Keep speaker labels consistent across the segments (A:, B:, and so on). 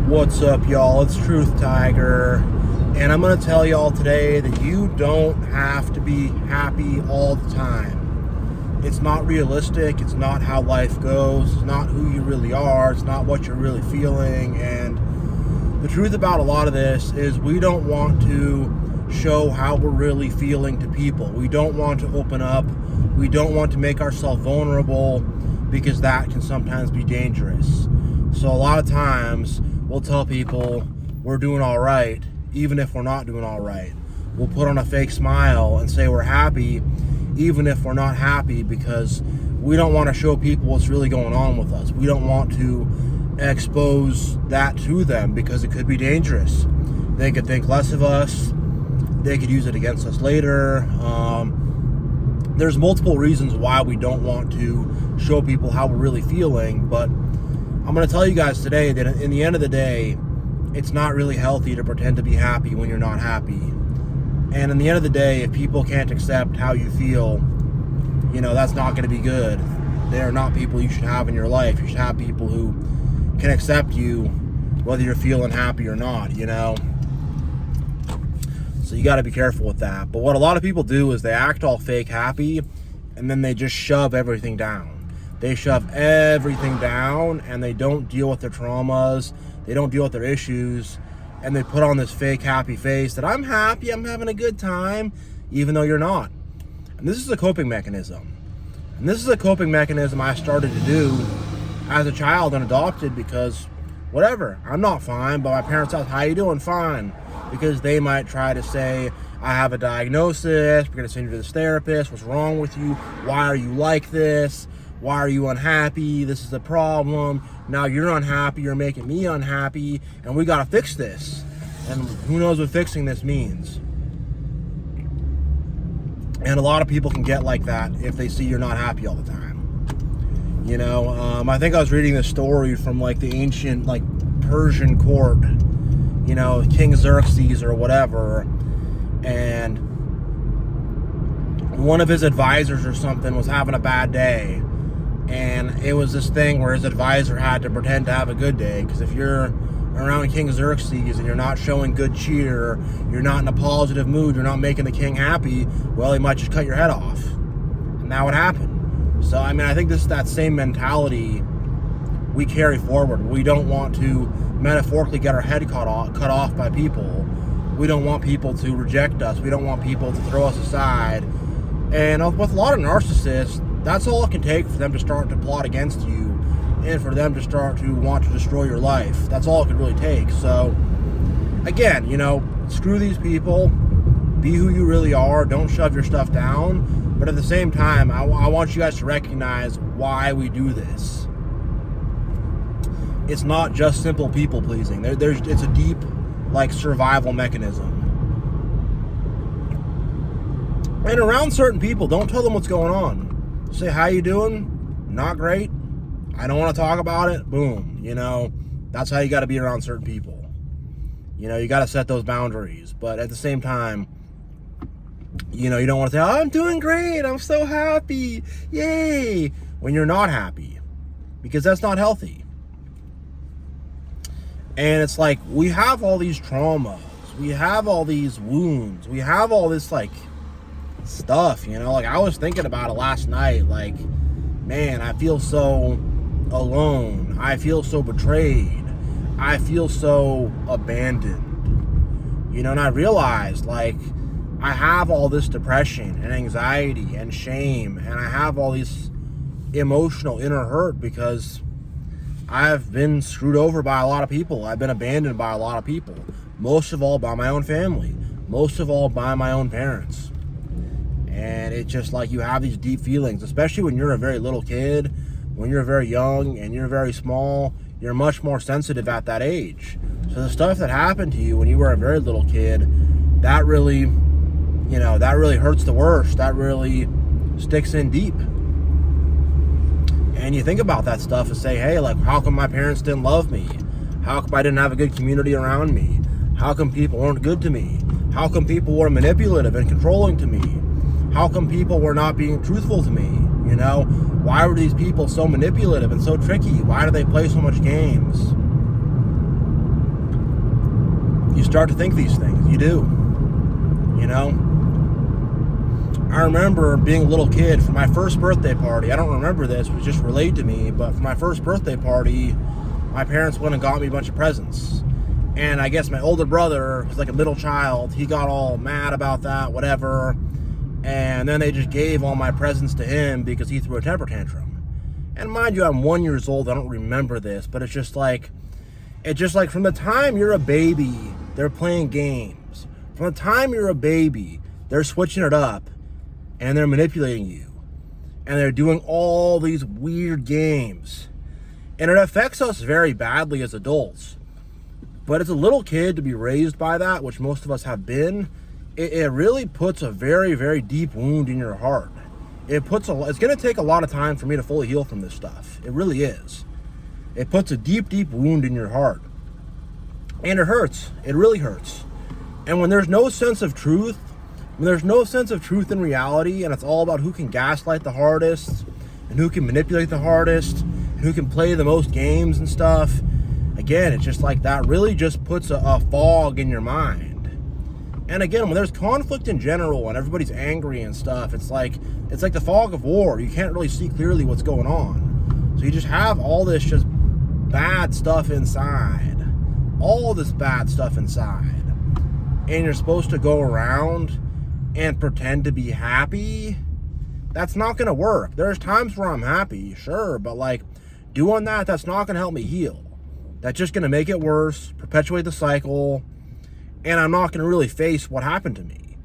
A: What's up, y'all? It's TruthTiger, and I'm going to tell y'all today that you don't have to be happy all the time. It's not realistic. It's not how life goes. It's not who you really are. It's not what you're really feeling. And the truth about a lot of this is we don't want to show how we're really feeling to people. We don't want to open up. We don't want to make ourselves vulnerable because that can sometimes be dangerous. So a lot of times we'll tell people we're doing all right, even if we're not doing all right. We'll put on a fake smile and say we're happy, even if we're not happy, because we don't want to show people what's really going on with us. We don't want to expose that to them because it could be dangerous. They could think less of us. They could use it against us later. There's multiple reasons why we don't want to show people how we're really feeling, but I'm going to tell you guys today that in the end of the day, it's not really healthy to pretend to be happy when you're not happy. And in the end of the day, if people can't accept how you feel, that's not going to be good. They are not people you should have in your life. You should have people who can accept you whether you're feeling happy or not, So you got to be careful with that. But what a lot of people do is they act all fake happy, and then they just shove everything down. They shove everything down, and they don't deal with their traumas. They don't deal with their issues, and they put on this fake happy face that I'm happy, I'm having a good time, even though you're not. And this is a coping mechanism. And this is a coping mechanism I started to do as a child and adopted because whatever, I'm not fine, but my parents ask, how you doing? Fine. Because they might try to say, I have a diagnosis, we're going to send you to this therapist, what's wrong with you? Why are you like this? Why are you unhappy? This is the problem. Now you're unhappy, you're making me unhappy, and we got to fix this. And who knows what fixing this means. And a lot of people can get like that if they see you're not happy all the time. I think I was reading this story from the ancient Persian court, King Xerxes or whatever, and one of his advisors or something was having a bad day. And it was this thing where his advisor had to pretend to have a good day, because if you're around King Xerxes and you're not showing good cheer, you're not in a positive mood, you're not making the king happy, well, he might just cut your head off. And that would happen. So, I think this is that same mentality we carry forward. We don't want to metaphorically get our head cut off by people. We don't want people to reject us. We don't want people to throw us aside. And with a lot of narcissists, that's all it can take for them to start to plot against you and for them to start to want to destroy your life. That's all it can really take. So, again, screw these people. Be who you really are. Don't shove your stuff down. But at the same time, I want you guys to recognize why we do this. It's not just simple people pleasing. It's a deep, survival mechanism. And around certain people, don't tell them what's going on. Say, how you doing? Not great. I don't want to talk about it. Boom. That's how you got to be around certain people. You got to set those boundaries. But at the same time, you don't want to say, oh, I'm doing great. I'm so happy. Yay. When you're not happy. Because that's not healthy. And it's we have all these traumas. We have all these wounds. We have all this, stuff, I was thinking about it last night, man, I feel so alone. I feel so betrayed. I feel so abandoned, and I realized, I have all this depression and anxiety and shame, and I have all this emotional inner hurt because I've been screwed over by a lot of people. I've been abandoned by a lot of people, most of all by my own family, most of all by my own parents. And it's just you have these deep feelings, especially when you're a very little kid, when you're very young and you're very small, you're much more sensitive at that age. So the stuff that happened to you when you were a very little kid, that really hurts the worst. That really sticks in deep. And you think about that stuff and say, hey, how come my parents didn't love me? How come I didn't have a good community around me? How come people weren't good to me? How come people were manipulative and controlling to me? How come people were not being truthful to me? Why were these people so manipulative and so tricky? Why do they play so much games? start to think these things. You do. You know? I remember being a little kid for my first birthday party. I don't remember this, it was just relayed to me, but for my first birthday party, my parents went and got me a bunch of presents. And I guess my older brother was like a middle child. He got all mad about that, whatever. And then they just gave all my presents to him because he threw a temper tantrum. And mind you, I'm 1 year old. I don't remember this, but it's just like from the time you're a baby, they're playing games. From the time you're a baby, they're switching it up and they're manipulating you. And they're doing all these weird games. And it affects us very badly as adults. But as a little kid to be raised by that, which most of us have been, it really puts a very, very deep wound in your heart. It's going to take a lot of time for me to fully heal from this stuff. It really is. It puts a deep, deep wound in your heart. And it hurts. It really hurts. And when there's no sense of truth, when there's no sense of truth in reality, and it's all about who can gaslight the hardest, and who can manipulate the hardest, and who can play the most games and stuff, again, it's just like that really just puts a fog in your mind. And again, when there's conflict in general and everybody's angry and stuff, it's like the fog of war. You can't really see clearly what's going on. So you just have all this just bad stuff inside. All this bad stuff inside. And you're supposed to go around and pretend to be happy. That's not going to work. There's times where I'm happy, sure, but like doing that's not going to help me heal. That's just going to make it worse, perpetuate the cycle. And I'm not going to really face what happened to me.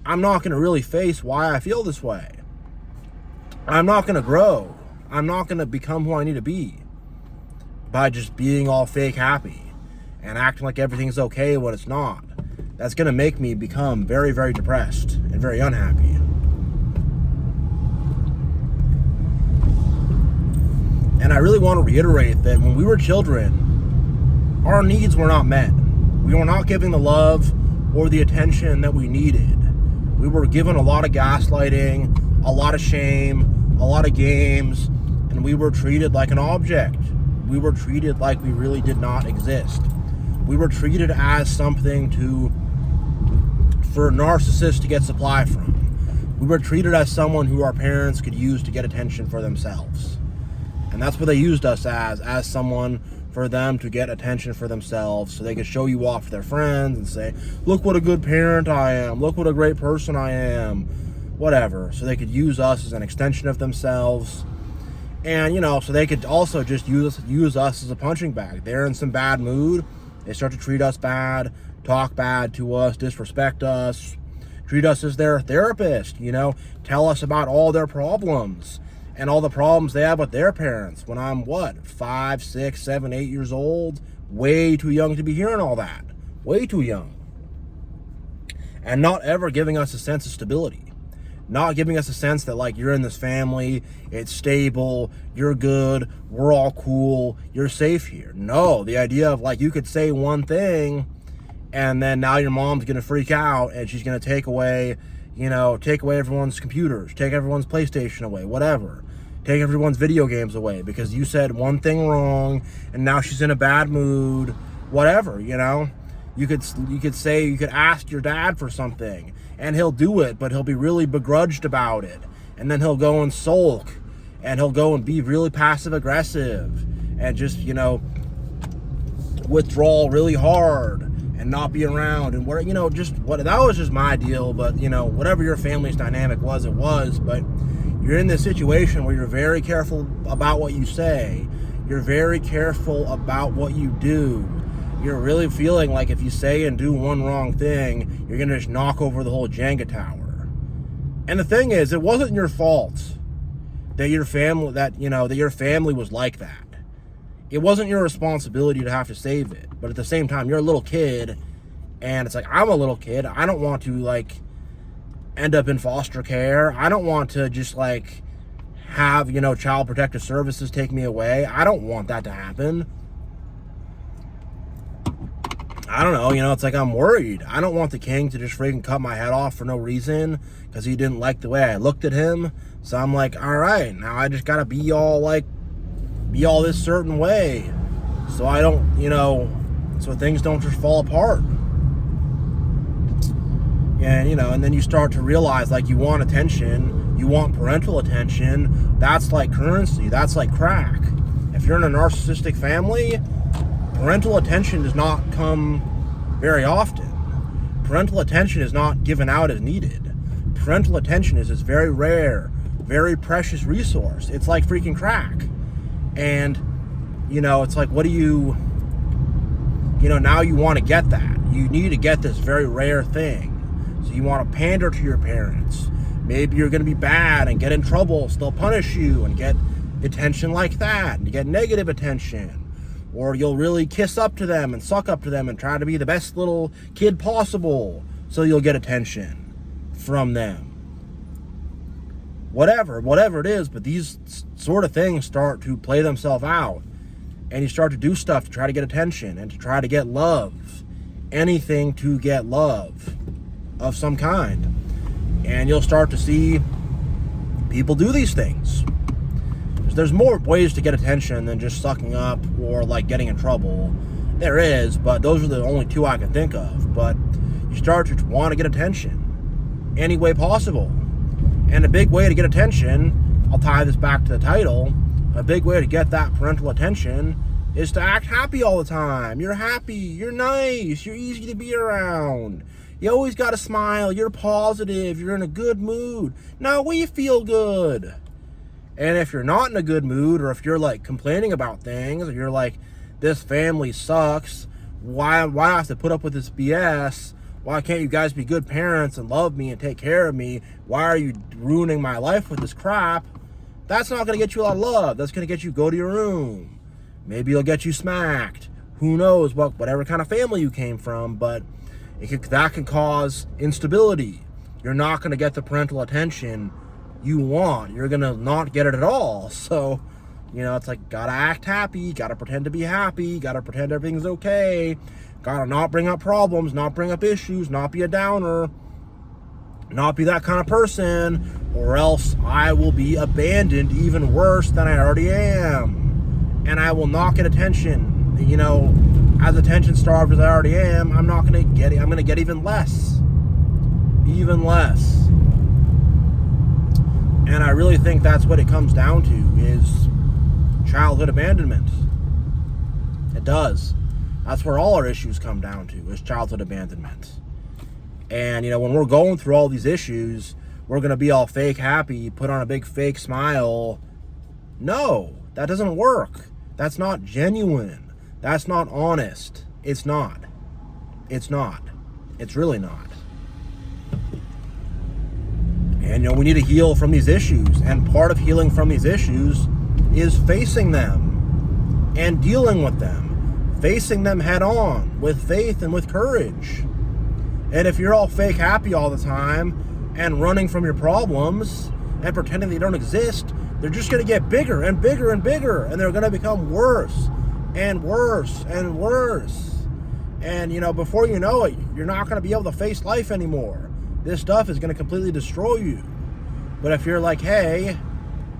A: I'm not going to really face why I feel this way. I'm not going to grow. I'm not going to become who I need to be by just being all fake happy and acting like everything's okay when it's not. That's going to make me become very, very depressed and very unhappy. And I really want to reiterate that when we were children, our needs were not met. We were not given the love or the attention that we needed. We were given a lot of gaslighting, a lot of shame, a lot of games, and we were treated like an object. We were treated like we really did not exist. We were treated as something for narcissists to get supply from. We were treated as someone who our parents could use to get attention for themselves. And that's what they used us as someone for them to get attention for themselves, so they could show you off to their friends and say, look what a good parent I am, look what a great person I am, whatever. So they could use us as an extension of themselves. And, so they could also just use us as a punching bag. They're in some bad mood, they start to treat us bad, talk bad to us, disrespect us, treat us as their therapist, tell us about all their problems and all the problems they have with their parents when I'm 5, 6, 7, 8 years old. Way too young to be hearing all that. Way too young. And not ever giving us a sense of stability. Not giving us a sense that like you're in this family, it's stable, you're good, we're all cool, you're safe here. No, the idea of like you could say one thing and then now your mom's gonna freak out and she's gonna take away everyone's computers, take everyone's PlayStation away, whatever. Take everyone's video games away because you said one thing wrong and now she's in a bad mood, whatever, You could ask your dad for something and he'll do it, but he'll be really begrudged about it. And then he'll go and sulk and he'll go and be really passive aggressive and just, withdraw really hard and not be around and that was just my deal. But whatever your family's dynamic was, it was. But you're in this situation where you're very careful about what you say, you're very careful about what you do. You're really feeling like if you say and do one wrong thing, you're gonna just knock over the whole Jenga tower. And the thing is, it wasn't your fault that your family was like that. It wasn't your responsibility to have to save it. But at the same time, you're a little kid, and it's like, I'm a little kid. I don't want to, end up in foster care. I don't want to just, have, Child Protective Services take me away. I don't want that to happen. I don't know, it's like I'm worried. I don't want the king to just freaking cut my head off for no reason because he didn't like the way I looked at him. So I'm like, all right, now I just got to be all this certain way. So I don't, so things don't just fall apart. And, and then you start to realize, like, you want attention, you want parental attention. That's like currency. That's like crack. If you're in a narcissistic family, parental attention does not come very often. Parental attention is not given out as needed. Parental attention is this very rare, very precious resource. It's like freaking crack. And, it's like, what do you, now you want to get that. You need to get this very rare thing. So you want to pander to your parents. Maybe you're going to be bad and get in trouble, so they'll punish you and get attention like that, and you get negative attention. Or you'll really kiss up to them and suck up to them and try to be the best little kid possible, so you'll get attention from them. Whatever it is, but these sort of things start to play themselves out, and you start to do stuff to try to get attention and to try to get love. Anything to get love of some kind. And you'll start to see people do these things. There's more ways to get attention than just sucking up or like getting in trouble. There is, but those are the only two I can think of. But you start to want to get attention any way possible. And a big way to get attention, I'll tie this back to the title, a big way to get that parental attention is to act happy all the time. You're happy, you're nice, you're easy to be around. You always got to smile, you're positive, you're in a good mood. Now we feel good. And if you're not in a good mood, or if you're like complaining about things, or you're like, this family sucks, why do I have to put up with this BS? Why can't you guys be good parents and love me and take care of me? Why are you ruining my life with this crap? That's not going to get you a lot of love. That's going to get you go to your room. Maybe it'll get you smacked. Who knows whatever kind of family you came from, but that can cause instability. You're not going to get the parental attention you want. You're going to not get it at all. So, it's like, gotta act happy, gotta pretend to be happy, gotta pretend everything's okay, gotta not bring up problems, not bring up issues, not be a downer, not be that kind of person, or else I will be abandoned even worse than I already am. And I will not get attention. As attention starved as I already am, I'm not going to get it. I'm going to get even less. Even less. And I really think that's what it comes down to, is childhood abandonment. It does. That's where all our issues come down to, is childhood abandonment. And, when we're going through all these issues, we're going to be all fake happy, put on a big fake smile. No, that doesn't work. That's not genuine. That's not honest. It's not. It's not. It's really not. And, we need to heal from these issues. And part of healing from these issues is facing them and dealing with them. Facing them head on with faith and with courage. And if you're all fake happy all the time and running from your problems and pretending they don't exist, they're just going to get bigger and bigger and bigger. And they're going to become worse and worse and worse. And, before you know it, you're not going to be able to face life anymore. This stuff is going to completely destroy you. But if you're like, hey,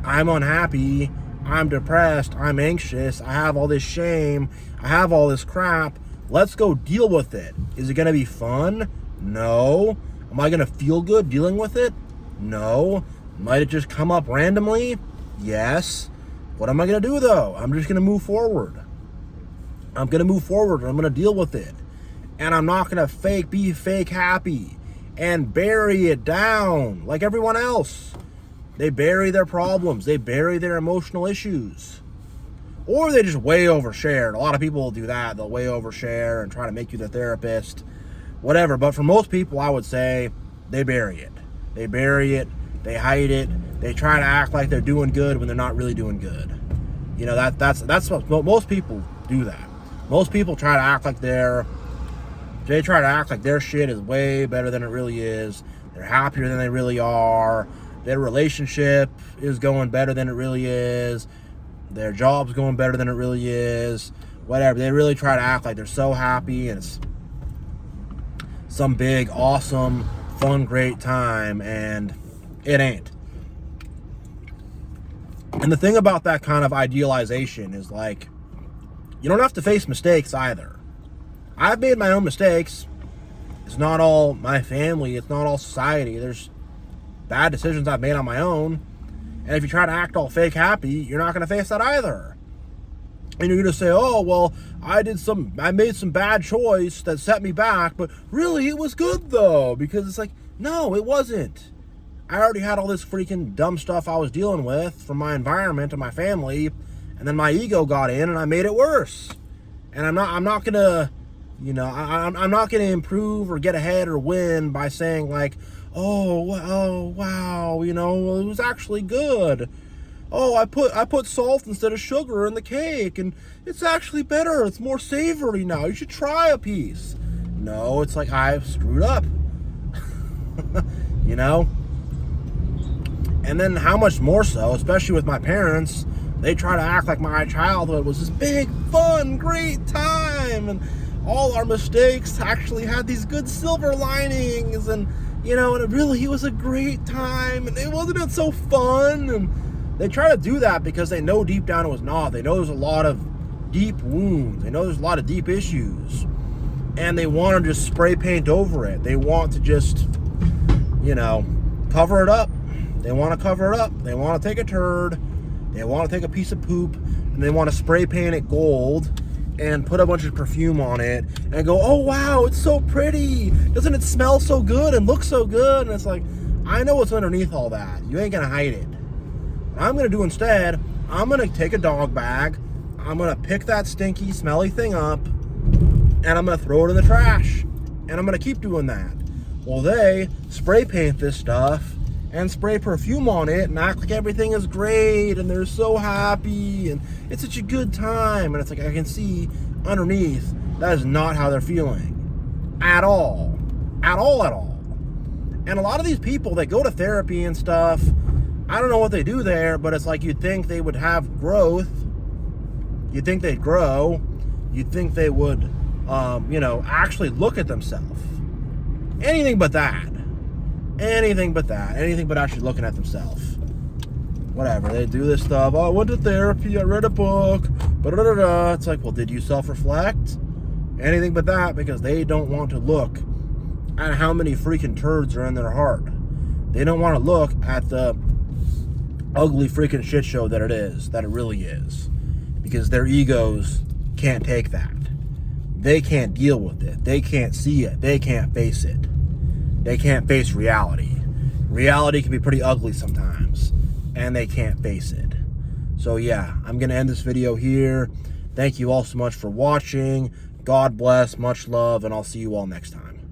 A: I'm unhappy, I'm depressed, I'm anxious, I have all this shame, I have all this crap, let's go deal with it. Is it going to be fun? No. Am I going to feel good dealing with it? No. Might it just come up randomly? Yes. What am I going to do, though? I'm just going to move forward. I'm going to move forward, and I'm going to deal with it. And I'm not going to be fake happy and bury it down like everyone else. They bury their problems. They bury their emotional issues. Or they just way overshare. A lot of people will do that. They'll way overshare and try to make you their therapist. Whatever. But for most people, I would say they bury it. They bury it. They hide it. They try to act like they're doing good when they're not really doing good. That's what most people do that. Most people try to act like their shit is way better than it really is. They're happier than they really are. Their relationship is going better than it really is. Their job's going better than it really is. Whatever. They really try to act like they're so happy and it's some big, awesome, fun, great time, and it ain't. And the thing about that kind of idealization is, like, you don't have to face mistakes either. I've made my own mistakes. It's not all my family. It's not all society. There's bad decisions I've made on my own. And if you try to act all fake happy, you're not going to face that either. And you're going to say, oh, well, I made some bad choice that set me back, but really it was good though, because it's like, no, it wasn't. I already had all this freaking dumb stuff I was dealing with from my environment and my family, and then my ego got in and I made it worse. And I'm not going to, I'm not going to improve or get ahead or win by saying like, oh, wow, it was actually good. Oh, I put salt instead of sugar in the cake, and it's actually better. It's more savory now. You should try a piece. No, it's like I've screwed up. And then how much more so, especially with my parents, they try to act like my childhood was this big, fun, great time, and all our mistakes actually had these good silver linings, and and it really was a great time, and it wasn't so fun. And they try to do that because they know deep down it was not. They know there's a lot of deep wounds. They know there's a lot of deep issues. And they want to just spray paint over it. They want to just, cover it up. They want to cover it up. They want to take a turd. They want to take a piece of poop. And they want to spray paint it gold and put a bunch of perfume on it and go, oh, wow, it's so pretty. Doesn't it smell so good and look so good? And it's like, I know what's underneath all that. You ain't going to hide it. What I'm going to do instead, I'm going to take a dog bag, I'm going to pick that stinky, smelly thing up, and I'm going to throw it in the trash. And I'm going to keep doing that. Well, they spray paint this stuff and spray perfume on it and act like everything is great and they're so happy and it's such a good time. And it's like I can see underneath that is not how they're feeling. At all. At all, at all. And a lot of these people that go to therapy and stuff, I don't know what they do there, but it's like you'd think they would have growth. You'd think they'd grow. You'd think they would, actually look at themselves. Anything but that. Anything but that. Anything but actually looking at themselves. Whatever. They do this stuff. Oh, I went to therapy. I read a book. Ba-da-da-da. It's like, well, did you self-reflect? Anything but that, because they don't want to look at how many freaking turds are in their heart. They don't want to look at the ugly freaking shit show that it really is. Because their egos can't take that. They can't deal with it. They can't see it. They can't face it. They can't face reality. Reality can be pretty ugly sometimes, and they can't face it. So yeah, I'm going to end this video here. Thank you all so much for watching. God bless, much love, and I'll see you all next time.